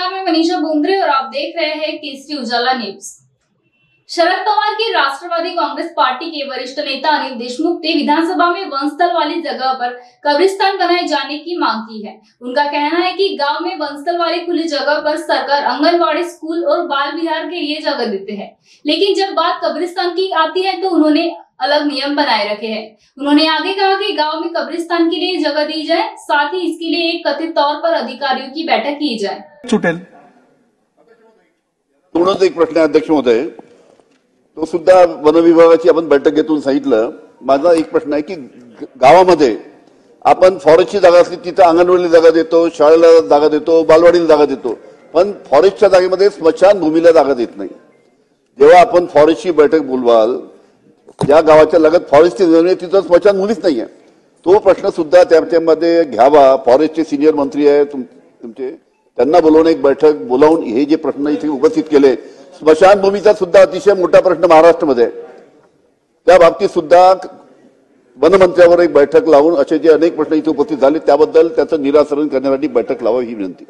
नमस्कार, मैं मनीषा बोंद्रे और आप देख रहे हैं केसरी उजाला न्यूज। शरद पवार की राष्ट्रवादी कांग्रेस पार्टी के वरिष्ठ नेता अनिल देशमुख ने विधानसभा में वनस्थल वाली जगह पर कब्रिस्तान बनाए जाने की मांग की है। उनका कहना है कि गांव में वनस्थल वाली खुली जगह पर सरकार आंगनबाड़ी, स्कूल और बाल विहार के लिए जगह देते हैं, लेकिन जब बात कब्रिस्तान की आती है तो उन्होंने अलग नियम बनाए रखे हैं। उन्होंने आगे कहा कि गांव में कब्रिस्तान के लिए जगह दी जाए, साथ ही इसके लिए एक कथित तौर पर अधिकारियों की बैठक की जाए। सुटेल एक प्रश्न अध्यक्ष महोदय, तो सुद्धा वन विभागाची आपण बैठक घेतून सांगितलं। माझा एक प्रश्न आहे की गावामध्ये आपण फॉरेस्टची जागा असली तिथे अंगणवाडीला जागा देतो, शाळेला जागा देतो, बालवाडीला जागा देतो, पण फॉरेस्टच्या जागेमध्ये स्मशान भूमीला जागा देत नाही। जेव्हा आपण फॉरेस्टची बैठक बोलवाल, ज्या गावाच्या लगत फॉरेस्टची जमीन आहे तिथं स्मशान भूमीच नाहीये, तो प्रश्न सुद्धा त्यामध्ये घ्यावा। फॉरेस्टचे सिनियर मंत्री आहे तुमचे, त्यांना बोलवून एक बैठक बोलावून हे जे प्रश्न इथे उपस्थित केले, स्मशानभूमीचा सुद्धा अतिशय मोठा प्रश्न महाराष्ट्रामध्ये, त्या बाबतीत सुद्धा वनमंत्र्यावर एक बैठक लावून असे जे अनेक प्रश्न इथे उपस्थित झाले त्याबद्दल त्याचं निराकरण करण्यासाठी बैठक लावावी ही विनंती।